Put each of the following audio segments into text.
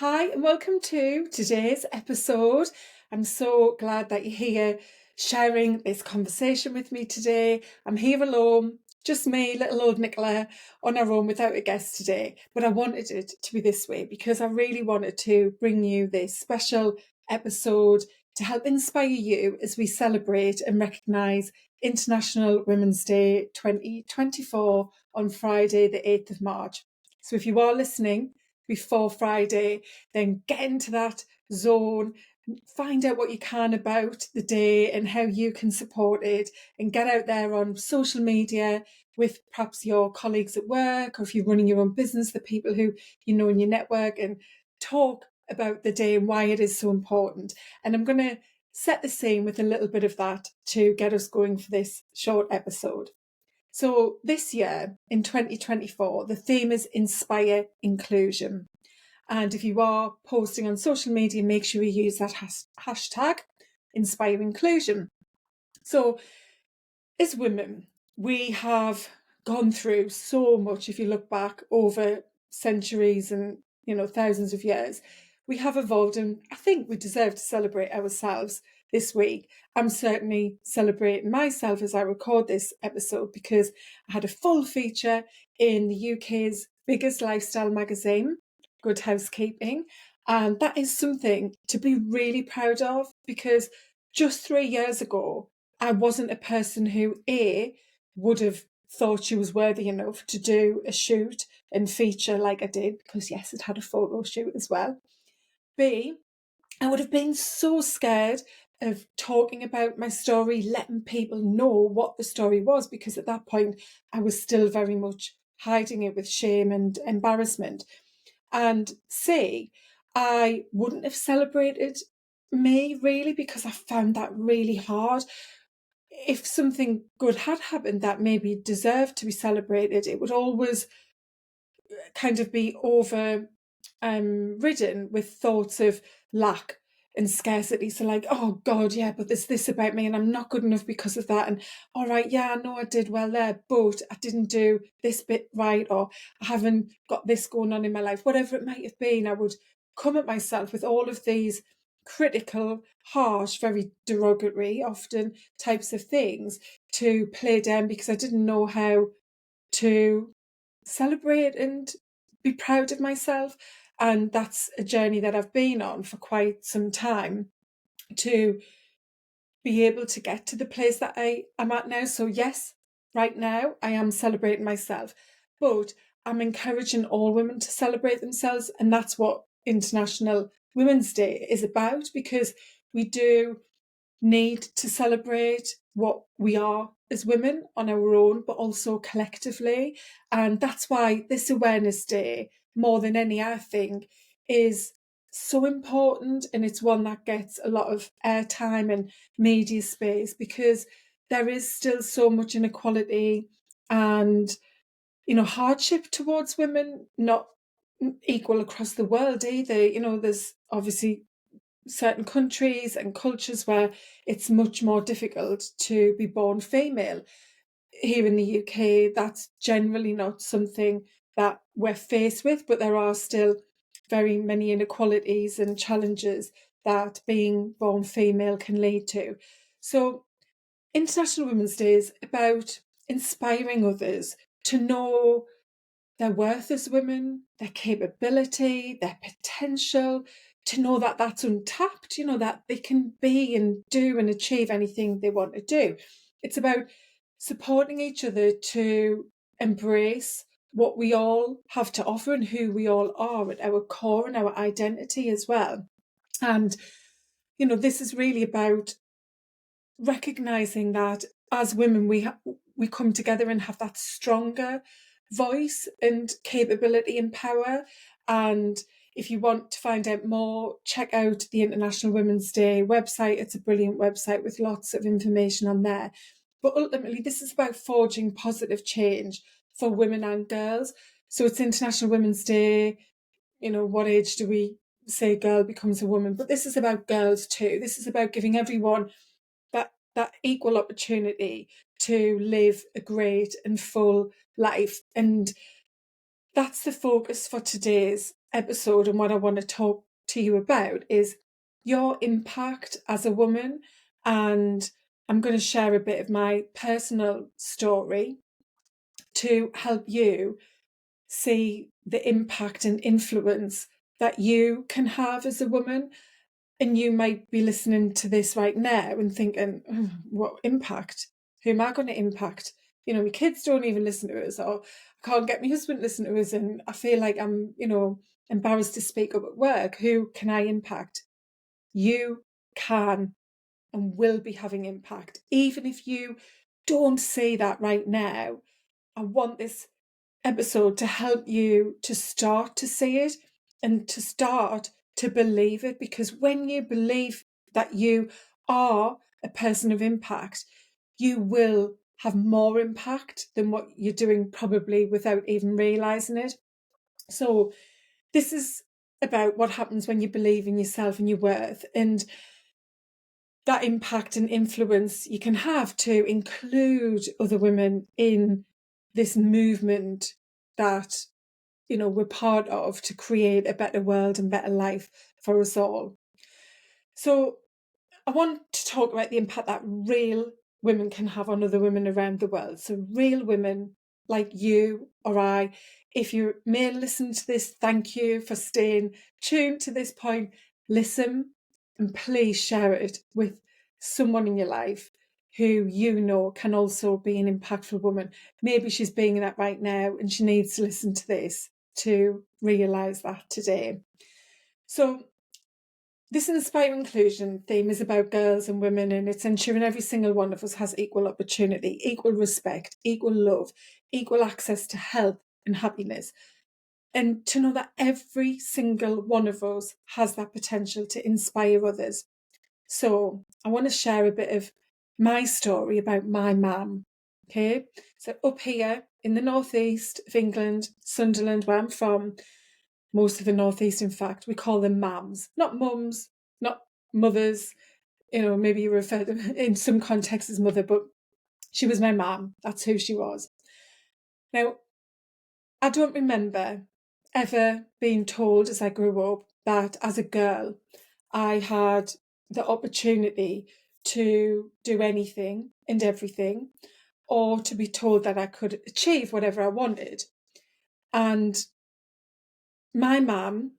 Hi, and welcome to today's episode. I'm so glad that you're here sharing this conversation with me today. I'm here alone, just me, little old Nicola, on our own without a guest today. But I wanted it to be this way because I really wanted to bring you this special episode to help inspire you as we celebrate and recognise International Women's Day 2024 on Friday, the 8th of March. So if you are listening before Friday, then get into that zone, find out what you can about the day and how you can support it, and get out there on social media with perhaps your colleagues at work, or if you're running your own business, the people who you know in your network, and talk about the day and why it is so important. And I'm going to set the scene with a little bit of that to get us going for this short episode. So this year, in 2024, the theme is Inspire Inclusion. And if you are posting on social media, make sure you use that hashtag, Inspire Inclusion. So as women, we have gone through so much. If you look back over centuries and, thousands of years, we have evolved, and I think we deserve to celebrate ourselves this week. I'm certainly celebrating myself as I record this episode because I had a full feature in the UK's biggest lifestyle magazine, Good Housekeeping. And that is something to be really proud of, because just 3 years ago, I wasn't a person who, A, would have thought she was worthy enough to do a shoot and feature like I did, because yes, it had a photo shoot as well. B, I would have been so scared of talking about my story, letting people know what the story was, because at that point I was still very much hiding it with shame and embarrassment. And C, I wouldn't have celebrated me really, because I found that really hard. If something good had happened that maybe deserved to be celebrated, it would always kind of be over ridden with thoughts of lack and scarcity. So like, oh God, yeah, but there's this about me and I'm not good enough because of that. And all right, yeah, I know I did well there, but I didn't do this bit right, or I haven't got this going on in my life. Whatever it might have been, I would come at myself with all of these critical, harsh, very derogatory often types of things to play down, because I didn't know how to celebrate and be proud of myself. And that's a journey that I've been on for quite some time, to be able to get to the place that I am at now. So yes, right now I am celebrating myself, but I'm encouraging all women to celebrate themselves. And that's what International Women's Day is about, because we do need to celebrate what we are as women on our own, but also collectively. And that's why this Awareness Day, more than any, I think, is so important. And it's one that gets a lot of airtime and media space, because there is still so much inequality and, hardship towards women, not equal across the world either. There's obviously certain countries and cultures where it's much more difficult to be born female. Here in the UK, that's generally not something that we're faced with, but there are still very many inequalities and challenges that being born female can lead to. So International Women's Day is about inspiring others to know their worth as women, their capability, their potential, to know that that's untapped, that they can be and do and achieve anything they want to do. It's about supporting each other to embrace what we all have to offer and who we all are at our core and our identity as well. And, this is really about recognizing that as women, we come together and have that stronger voice and capability and power. And if you want to find out more, check out the International Women's Day website. It's a brilliant website with lots of information on there. But ultimately, this is about forging positive change for women and girls. So it's International Women's Day. What age do we say girl becomes a woman? But this is about girls too. This is about giving everyone that equal opportunity to live a great and full life. And that's the focus for today's episode and what I want to talk to you about is your impact as a woman. And I'm going to share a bit of my personal story to help you see the impact and influence that you can have as a woman. And you might be listening to this right now and thinking, oh, what impact? Who am I going to impact? You know, my kids don't even listen to us, or I can't get my husband to listen to us, and I feel like I'm, embarrassed to speak up at work. Who can I impact? You can and will be having impact. Even if you don't say that right now, I want this episode to help you to start to see it and to start to believe it, because when you believe that you are a person of impact, you will have more impact than what you're doing, probably without even realizing it. So this is about what happens when you believe in yourself and your worth, and that impact and influence you can have to include other women in this movement that we're part of, to create a better world and better life for us all. So I want to talk about the impact that real women can have on other women around the world. So real women like you or I. If you may listen to this, thank you for staying tuned to this point. Listen, and please share it with someone in your life who you know can also be an impactful woman. Maybe she's being that right now and she needs to listen to this to realise that today. So this Inspire Inclusion theme is about girls and women, and it's ensuring every single one of us has equal opportunity, equal respect, equal love, equal access to health and happiness. And to know that every single one of us has that potential to inspire others. So I want to share a bit of my story about my mum. Okay, so up here in the northeast of England, Sunderland, where I'm from, most of the northeast, in fact, we call them mams, not mums, not mothers. Maybe you refer to them in some contexts as mother, but she was my mum. That's who she was. Now, I don't remember ever being told as I grew up that as a girl I had the opportunity to do anything and everything, or to be told that I could achieve whatever I wanted. And my mum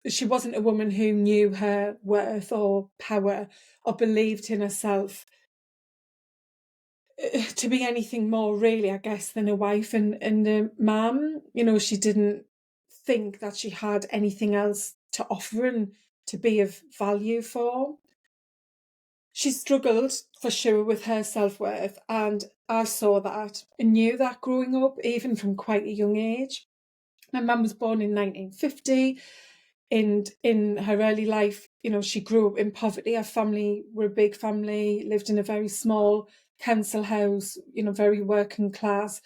she wasn't a woman who knew her worth or power or believed in herself to be anything more, really, I guess, than a wife and a mum. She didn't think that she had anything else to offer and to be of value for. She struggled for sure with her self-worth, and I saw that and knew that growing up, even from quite a young age. My mum was born in 1950, and in her early life, she grew up in poverty. Her family were a big family, lived in a very small council house, very working class,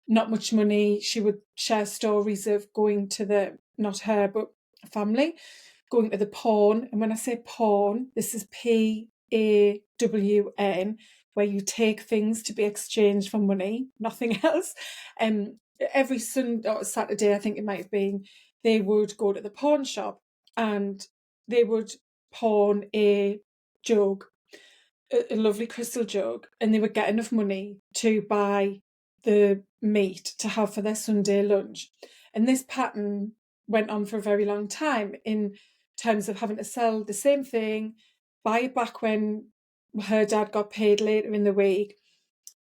not much money. She would share stories of going to not her, but family, going to the pawn. And when I say pawn, this is PAWN, where you take things to be exchanged for money, nothing else. Every Sunday or Saturday, I think it might have been, they would go to the pawn shop and they would pawn a jug, a lovely crystal jug, and they would get enough money to buy the meat to have for their Sunday lunch. And this pattern went on for a very long time in terms of having to sell the same thing, buy it back when her dad got paid later in the week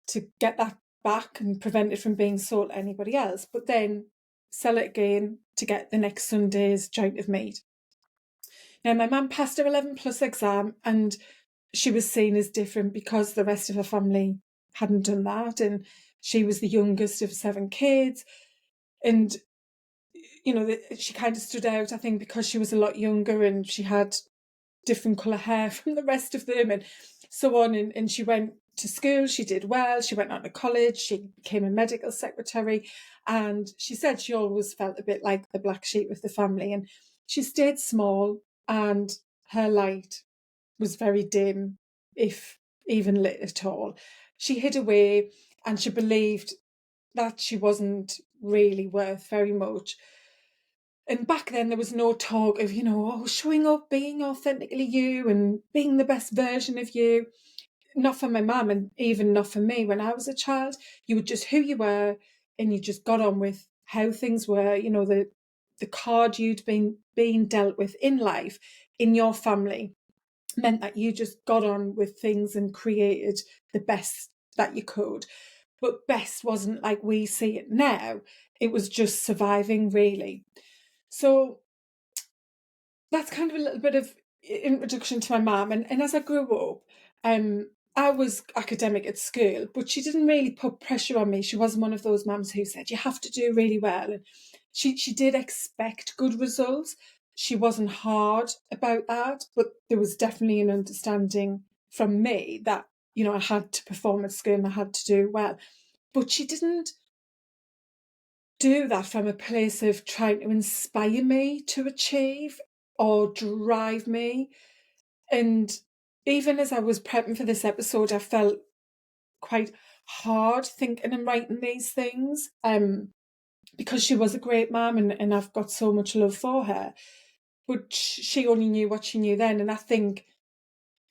to get that back and prevent it from being sold to anybody else, but then sell it again to get the next Sunday's joint of meat. Now, my mum passed her 11 plus exam, and she was seen as different because the rest of her family hadn't done that, and she was the youngest of 7 kids. And she kind of stood out, I think, because she was a lot younger and she had different colour hair from the rest of them and so on. And she went to school, she did well, she went on to college, she became a medical secretary, and she said she always felt a bit like the black sheep of the family, and she stayed small, and her light was very dim, if even lit at all. She hid away, and she believed that she wasn't really worth very much. And back then there was no talk of, showing up, being authentically you and being the best version of you. Not for my mum, and even not for me when I was a child. You were just who you were, and you just got on with how things were. The card you'd been being dealt with in life, in your family, meant that you just got on with things and created the best that you could. But best wasn't like we see it now. It was just surviving, really. So that's kind of a little bit of introduction to my mum. And as I grew up, I was academic at school, but she didn't really put pressure on me. She wasn't one of those mums who said, you have to do really well. And she did expect good results. She wasn't hard about that, but there was definitely an understanding from me that, I had to perform at school and I had to do well. But she didn't do that from a place of trying to inspire me to achieve or drive me. And even as I was prepping for this episode, I felt quite hard thinking and writing these things, because she was a great mum and I've got so much love for her. But she only knew what she knew then. And I think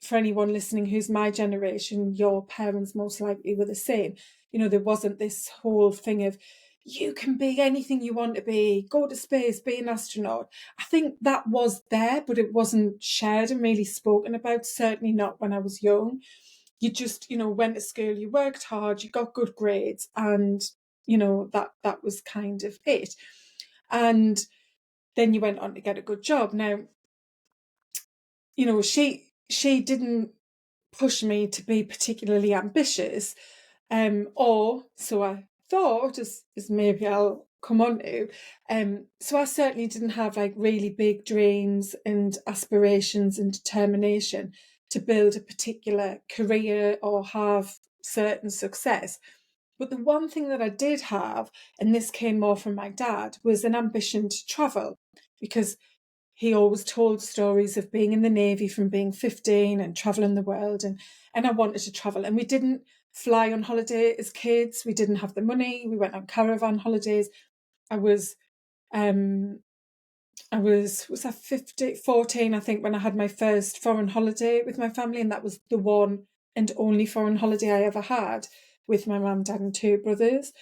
for anyone listening who's my generation, your parents most likely were the same. There wasn't this whole thing of, you can be anything you want to be, go to space, be an astronaut. I think that was there, but it wasn't shared and really spoken about, certainly not when I was young. You just, went to school, you worked hard, you got good grades, and, that was kind of it. And then you went on to get a good job. Now, she didn't push me to be particularly ambitious, or so I thought, as maybe I'll come on to. So I certainly didn't have like really big dreams and aspirations and determination to build a particular career or have certain success. But the one thing that I did have, and this came more from my dad, was an ambition to travel, because he always told stories of being in the Navy from being 15 and travelling the world. And I wanted to travel. And we didn't fly on holiday as kids. We didn't have the money. We went on caravan holidays. I was I 14, I think, when I had my first foreign holiday with my family. And that was the one and only foreign holiday I ever had with my mum, dad and two brothers.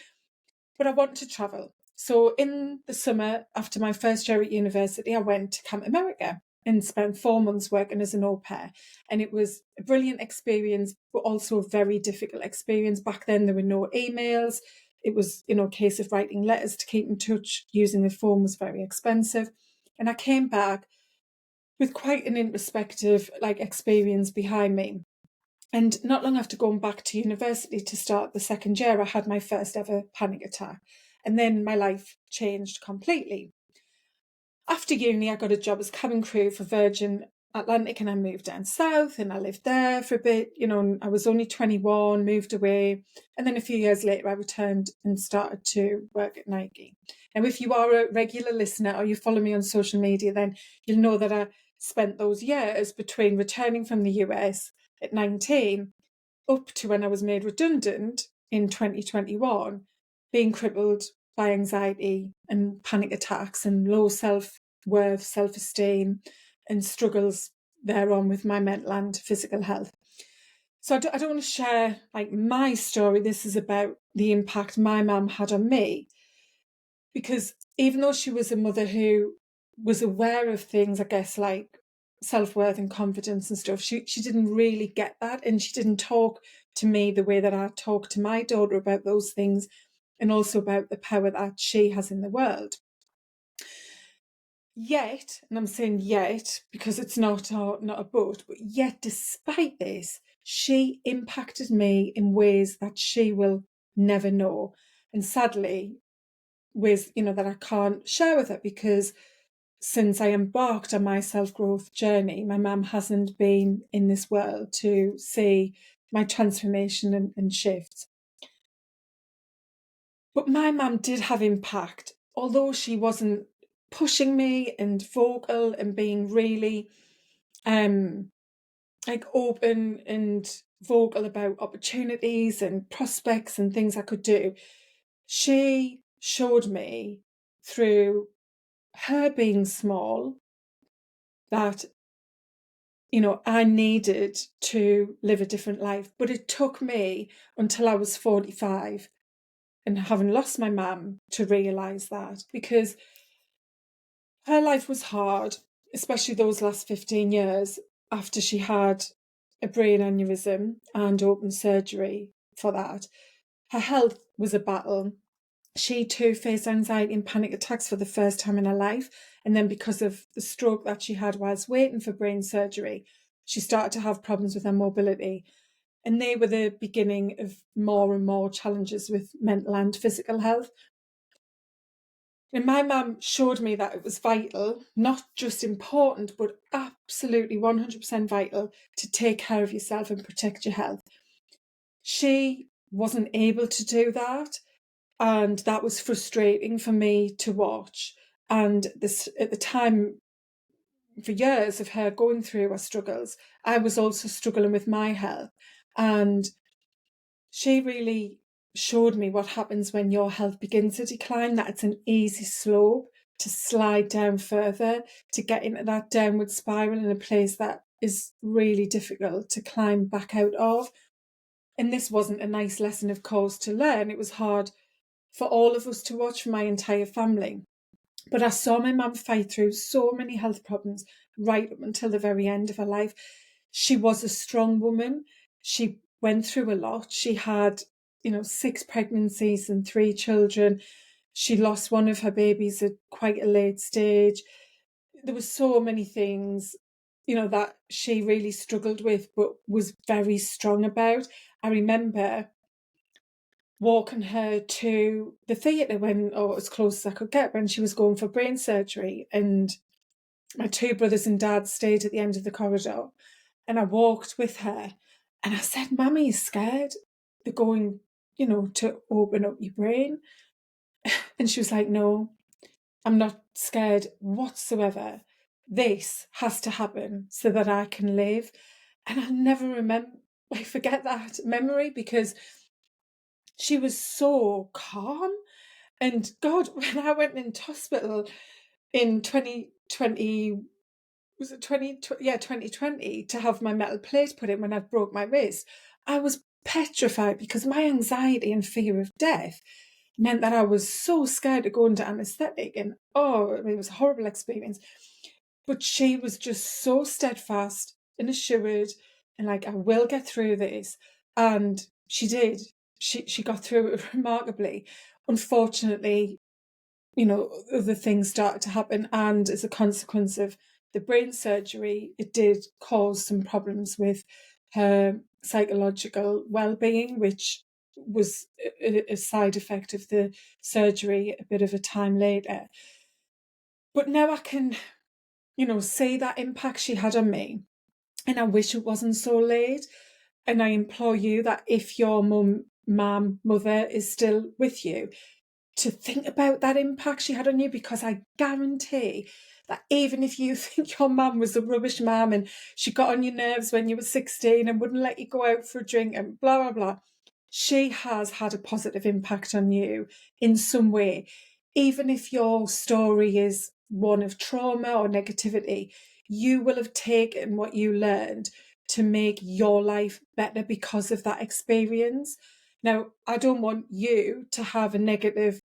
But I want to travel. So in the summer, after my first year at university, I went to Camp America and spent 4 months working as an au pair. And it was a brilliant experience, but also a very difficult experience. Back then, there were no emails. It was, a case of writing letters to keep in touch. Using the phone was very expensive. And I came back with quite an introspective experience behind me. And not long after going back to university to start the second year, I had my first ever panic attack. And then my life changed completely. After uni, I got a job as cabin crew for Virgin Atlantic, and I moved down south and I lived there for a bit. I was only 21, moved away. And then a few years later, I returned and started to work at Nike. Now, if you are a regular listener or you follow me on social media, then you'll know that I spent those years between returning from the US at 19 up to when I was made redundant in 2021, being crippled by anxiety and panic attacks and low self-worth, self-esteem, and struggles thereon with my mental and physical health. So I don't want to share my story. This is about the impact my mum had on me, because even though she was a mother who was aware of things, I guess, like self-worth and confidence and stuff, she didn't really get that, and she didn't talk to me the way that I talk to my daughter about those things, and also about the power that she has in the world. Yet, and I'm saying yet because it's not a but yet despite this, she impacted me in ways that she will never know. And sadly, ways, that I can't share with her, because since I embarked on my self-growth journey, my mum hasn't been in this world to see my transformation and shifts. But my mum did have impact, although she wasn't pushing me and vocal and being really open and vocal about opportunities and prospects and things I could do. She showed me through her being small, that, I needed to live a different life. But it took me until I was 45 and having lost my mum to realise that, because her life was hard, especially those last 15 years after she had a brain aneurysm and open surgery for that. Her health was a battle. She too faced anxiety and panic attacks for the first time in her life. And then because of the stroke that she had whilst waiting for brain surgery, she started to have problems with her mobility. And they were the beginning of more and more challenges with mental and physical health. And my mum showed me that it was vital, not just important, but absolutely 100% vital to take care of yourself and protect your health. She wasn't able to do that. And that was frustrating for me to watch. And this, at the time, for years of her going through her struggles, I was also struggling with my health. And she really showed me what happens when your health begins to decline, that it's an easy slope to slide down further, to get into that downward spiral in a place that is really difficult to climb back out of. And this wasn't a nice lesson, of course, to learn. It was hard for all of us to watch, for my entire family. But I saw my mum fight through so many health problems right up until the very end of her life. She was a strong woman. She went through a lot. She had, 6 pregnancies and 3 children. She lost one of her babies at quite a late stage. There were so many things, that she really struggled with, but was very strong about. I remember walking her to the theatre or as close as I could get, when she was going for brain surgery. And my 2 brothers and dad stayed at the end of the corridor. And I walked with her and I said, "Mummy, are you scared? They're going, to open up your brain." And she was like, "No, I'm not scared whatsoever. This has to happen so that I can live." And I'll never forget that memory, because she was so calm. And God, when I went into hospital in 2020, was it 2020, to have my metal plate put in when I broke my wrist, I was petrified, because my anxiety and fear of death meant that I was so scared to go into anaesthetic. And it was a horrible experience. But she was just so steadfast and assured, and like, "I will get through this." And she did. She got through it remarkably. Unfortunately, other things started to happen. And as a consequence of the brain surgery, it did cause some problems with her psychological well-being, which was a side effect of the surgery a bit of a time later. But now I can, see that impact she had on me. And I wish it wasn't so late. And I implore you that if your mother is still with you, to think about that impact she had on you, because I guarantee that even if you think your mum was a rubbish mum and she got on your nerves when you were 16 and wouldn't let you go out for a drink and blah, blah, blah, she has had a positive impact on you in some way. Even if your story is one of trauma or negativity, you will have taken what you learned to make your life better because of that experience. Now, I don't want you to have a negative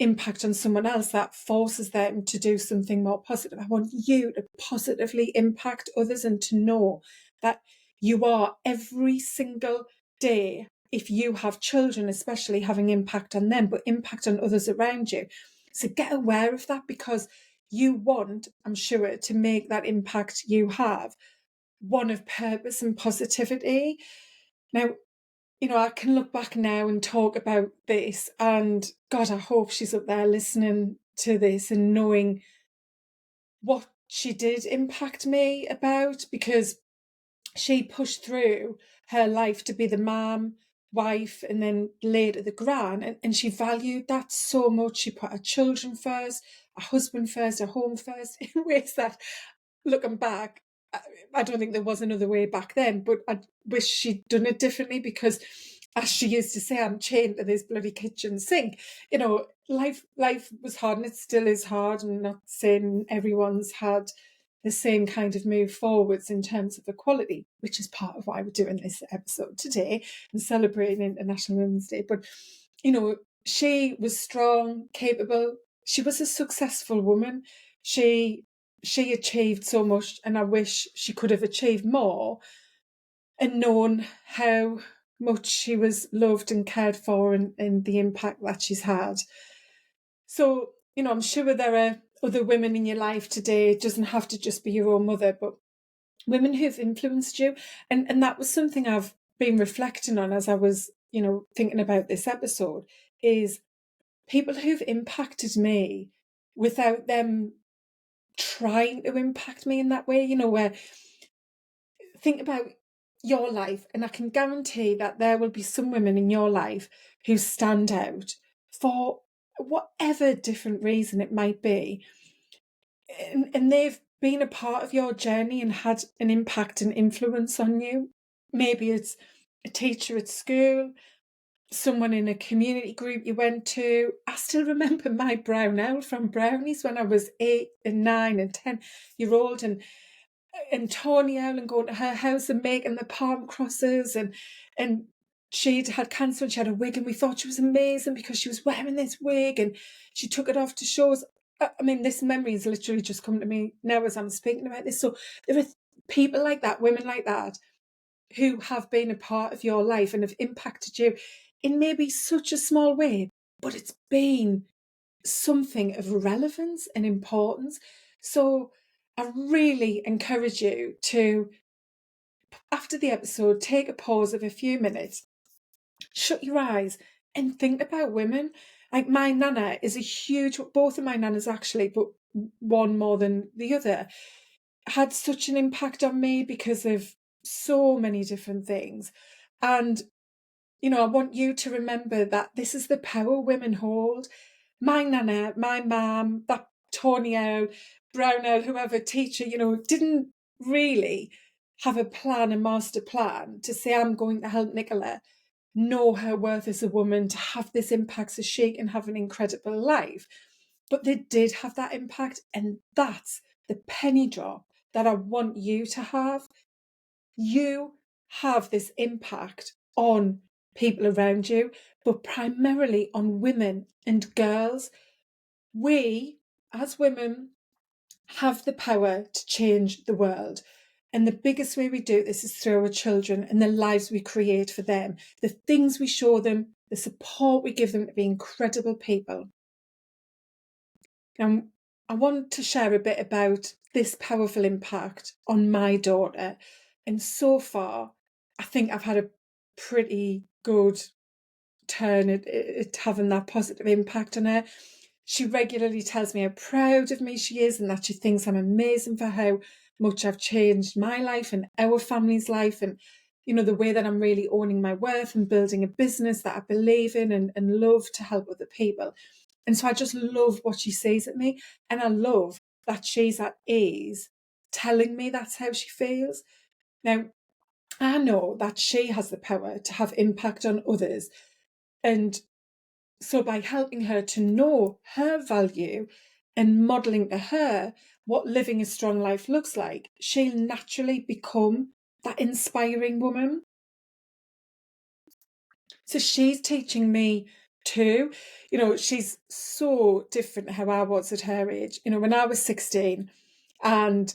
impact on someone else that forces them to do something more positive. I want you to positively impact others, and to know that you are every single day, if you have children especially, having impact on them, but impact on others around you. So get aware of that, because you want, I'm sure, to make that impact you have one of purpose and positivity. Now, I can look back now and talk about this, and God, I hope she's up there listening to this and knowing what she did impact me about, because she pushed through her life to be the mum, wife, and then later the gran, and she valued that so much. She put her children first, her husband first, her home first, in ways that, looking back, I don't think there was another way back then, but I wish she'd done it differently, because as she used to say, I'm chained to this bloody kitchen sink. You know, life was hard, and it still is hard. And not saying everyone's had the same kind of move forwards in terms of equality, which is part of why we're doing this episode today and celebrating International Women's Day. But, you know, she was strong, capable. She was a successful woman. She achieved so much, and I wish she could have achieved more and known how much she was loved and cared for, and the impact that she's had. So, you know, I'm sure there are other women in your life today. It doesn't have to just be your own mother, but women who've influenced you. And that was something I've been reflecting on as I was, you know, thinking about this episode, is people who've impacted me without them trying to impact me in that way, you know, where think about your life, and I can guarantee that there will be some women in your life who stand out for whatever different reason it might be. And they've been a part of your journey and had an impact and influence on you. Maybe it's a teacher at school, someone in a community group you went to. I still remember my brown owl from Brownies when I was 8 and 9 and 10-year old, and Tony Owl, and going to her house and making the palm crosses, and she'd had cancer and she had a wig, and we thought she was amazing because she was wearing this wig and she took it off to shows. I mean, this memory is literally just come to me now as I'm speaking about this. So there are people like that, women like that, who have been a part of your life and have impacted you in maybe such a small way, but it's been something of relevance and importance. So I really encourage you to, after the episode, take a pause of a few minutes, shut your eyes and think about women. Like, my nana is a huge, both of my nanas actually, but one more than the other, had such an impact on me because of so many different things. And, you know, I want you to remember that this is the power women hold. My nana, my mum, that Tony Owl, Brown Owl, whoever teacher, you know, didn't really have a plan, a master plan to say, I'm going to help Nicola know her worth as a woman, to have this impact so she can have an incredible life. But they did have that impact, and that's the penny drop that I want you to have. You have this impact on people around you, but primarily on women and girls. We, as women, have the power to change the world. And the biggest way we do this is through our children and the lives we create for them, the things we show them, the support we give them to be incredible people. Now, I want to share a bit about this powerful impact on my daughter. And so far, I think I've had a pretty good turn at having that positive impact on her. She regularly tells me how proud of me she is, and that she thinks I'm amazing for how much I've changed my life and our family's life, and, you know, the way that I'm really owning my worth and building a business that I believe in and love to help other people. And so I just love what she says at me, and I love that she's at ease telling me that's how she feels. Now, I know that she has the power to have impact on others, and so by helping her to know her value and modelling to her what living a strong life looks like, she'll naturally become that inspiring woman. So she's teaching me too. You know, she's so different how I was at her age. You know, when I was 16, and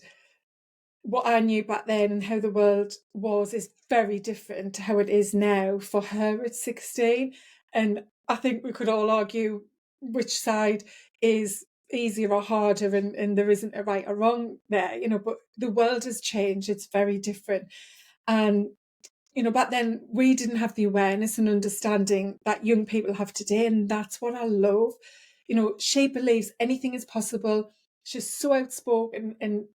what I knew back then and how the world was is very different to how it is now for her at 16. And I think we could all argue which side is easier or harder, and there isn't a right or wrong there, you know, but the world has changed. It's very different. And, you know, back then we didn't have the awareness and understanding that young people have today. And that's what I love. You know, she believes anything is possible. She's so outspoken and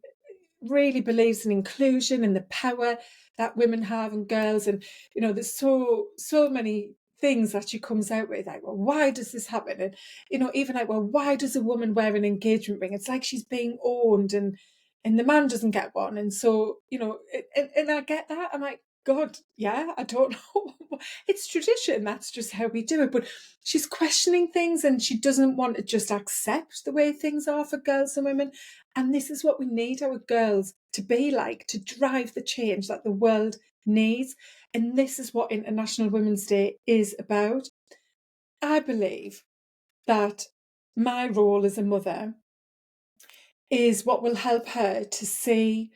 really believes in inclusion and the power that women have and girls. And, you know, there's so many things that she comes out with, like, well, why does this happen? And, you know, even like, well, why does a woman wear an engagement ring? It's like she's being owned, and the man doesn't get one. And so, you know, and I get that. I'm like, God, yeah, I don't know. It's tradition. That's just how we do it. But she's questioning things and she doesn't want to just accept the way things are for girls and women. And this is what we need our girls to be like, to drive the change that the world needs. And this is what International Women's Day is about. I believe that my role as a mother is what will help her to see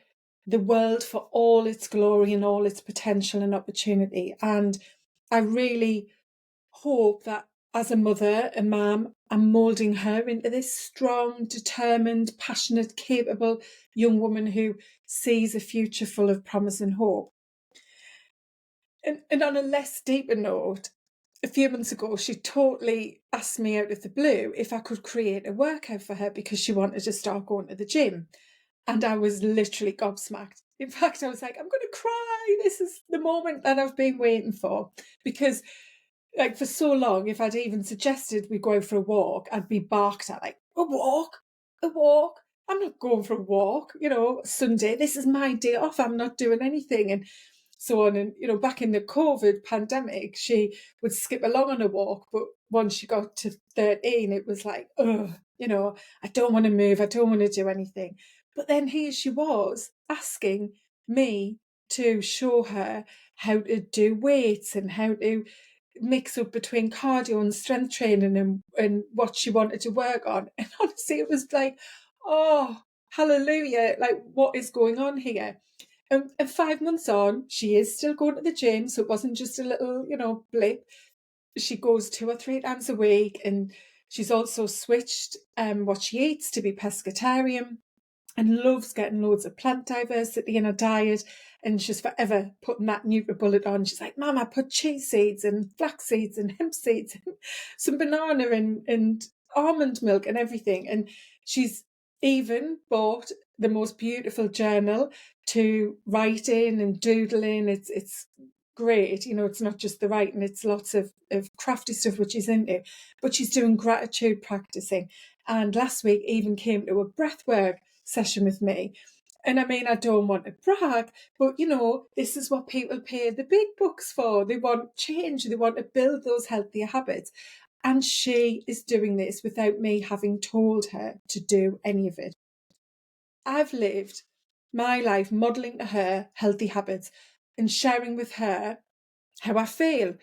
the world for all its glory and all its potential and opportunity. And I really hope that as a mother, a mum, I'm moulding her into this strong, determined, passionate, capable young woman who sees a future full of promise and hope. And on a less deeper note, a few months ago, she totally asked me out of the blue if I could create a workout for her because she wanted to start going to the gym. And I was literally gobsmacked. In fact, I was like, I'm going to cry. This is the moment that I've been waiting for. Because, like, for so long, if I'd even suggested we go out for a walk, I'd be barked at, like, a walk? A walk? I'm not going for a walk. Sunday, this is my day off. I'm not doing anything. And so on. And, back in the COVID pandemic, she would skip along on a walk. But once she got to 13, it was like, oh, I don't want to move. I don't want to do anything. But then here she was asking me to show her how to do weights and how to mix up between cardio and strength training and what she wanted to work on. And honestly, it was like, oh, hallelujah, like what is going on here? And 5 months on, she is still going to the gym. So it wasn't just a little, blip. She goes 2 or 3 times a week, and she's also switched what she eats to be pescatarian and loves getting loads of plant diversity in her diet. And she's forever putting that NutriBullet on. She's like, Mum, I put cheese seeds and flax seeds and hemp seeds and some banana and almond milk and everything. And she's even bought the most beautiful journal to write in and doodle in. It's great. It's not just the writing, it's lots of crafty stuff which she's into. But she's doing gratitude practicing. And last week even came to a breathwork session with me. And I mean, I don't want to brag, but this is what people pay the big bucks for. They want change, they want to build those healthier habits. And she is doing this without me having told her to do any of it. I've lived my life modelling to her healthy habits and sharing with her how I feel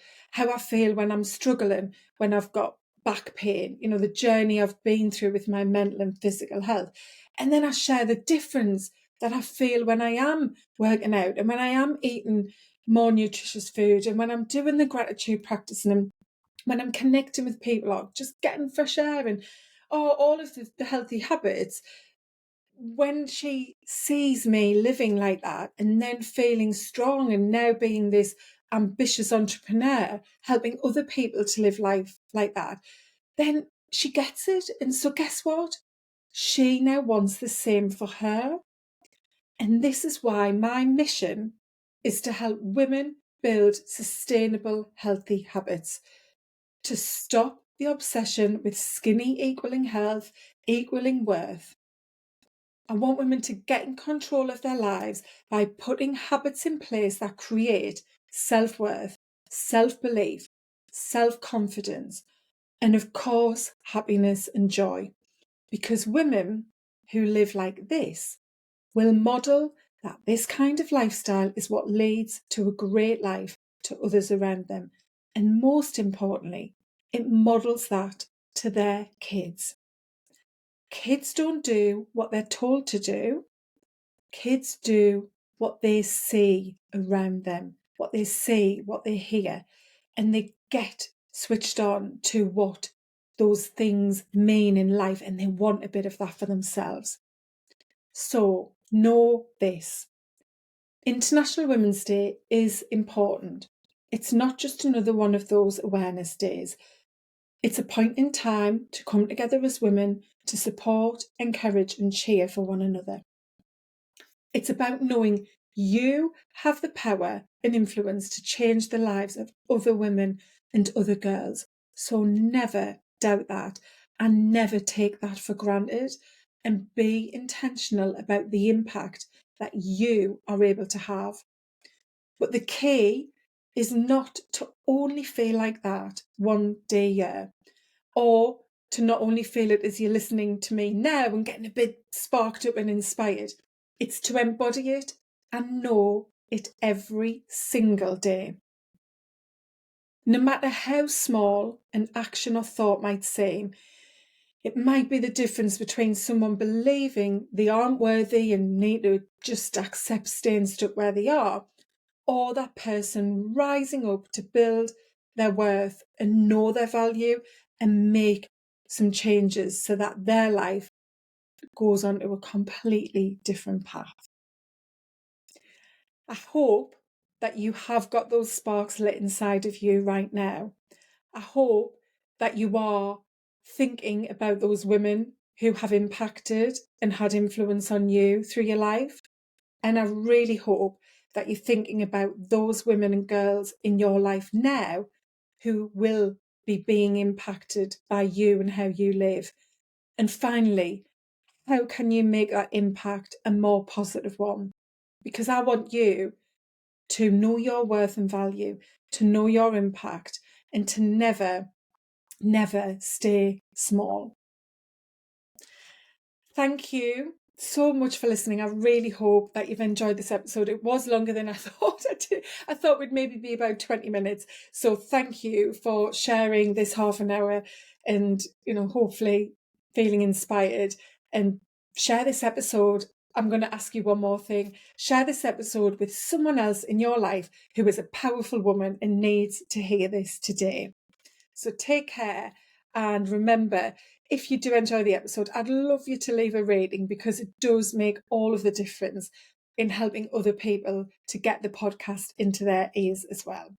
when I'm struggling, when I've got back pain, the journey I've been through with my mental and physical health. And then I share the difference that I feel when I am working out and when I am eating more nutritious food and when I'm doing the gratitude practice and when I'm connecting with people or just getting fresh air and all of the healthy habits. When she sees me living like that and then feeling strong and now being this ambitious entrepreneur, helping other people to live life like that, then she gets it. And so guess what? She now wants the same for her. And this is why my mission is to help women build sustainable, healthy habits, to stop the obsession with skinny equaling health, equaling worth. I want women to get in control of their lives by putting habits in place that create self-worth, self-belief, self-confidence, and of course, happiness and joy. Because women who live like this will model that this kind of lifestyle is what leads to a great life to others around them. And most importantly, it models that to their kids. Kids don't do what they're told to do. Kids do what they see around them, what they see, what they hear, and they get switched on to what those things mean in life, and they want a bit of that for themselves. So know this. International Women's Day is important. It's not just another one of those awareness days. It's a point in time to come together as women to support, encourage, and cheer for one another. It's about knowing you have the power and influence to change the lives of other women and other girls. So never doubt that and never take that for granted, and be intentional about the impact that you are able to have. But the key is not to only feel like that one day a year, or to not only feel it as you're listening to me now and getting a bit sparked up and inspired. It's to embody it and know it every single day. No matter how small an action or thought might seem, it might be the difference between someone believing they aren't worthy and need to just accept staying stuck where they are, or that person rising up to build their worth and know their value and make some changes so that their life goes on to a completely different path. I hope that you have got those sparks lit inside of you right now. I hope that you are thinking about those women who have impacted and had influence on you through your life. And I really hope that you're thinking about those women and girls in your life now who will be being impacted by you and how you live. And finally, how can you make that impact a more positive one? Because I want you to know your worth and value, to know your impact, and to never stay small. Thank you so much for listening. I really hope that you've enjoyed this episode. It was longer than I thought. I thought we'd maybe be about 20 minutes. So thank you for sharing this half an hour and, hopefully feeling inspired. And share this episode. I'm going to ask you one more thing. Share this episode with someone else in your life who is a powerful woman and needs to hear this today. So take care, and remember, if you do enjoy the episode, I'd love you to leave a rating because it does make all of the difference in helping other people to get the podcast into their ears as well.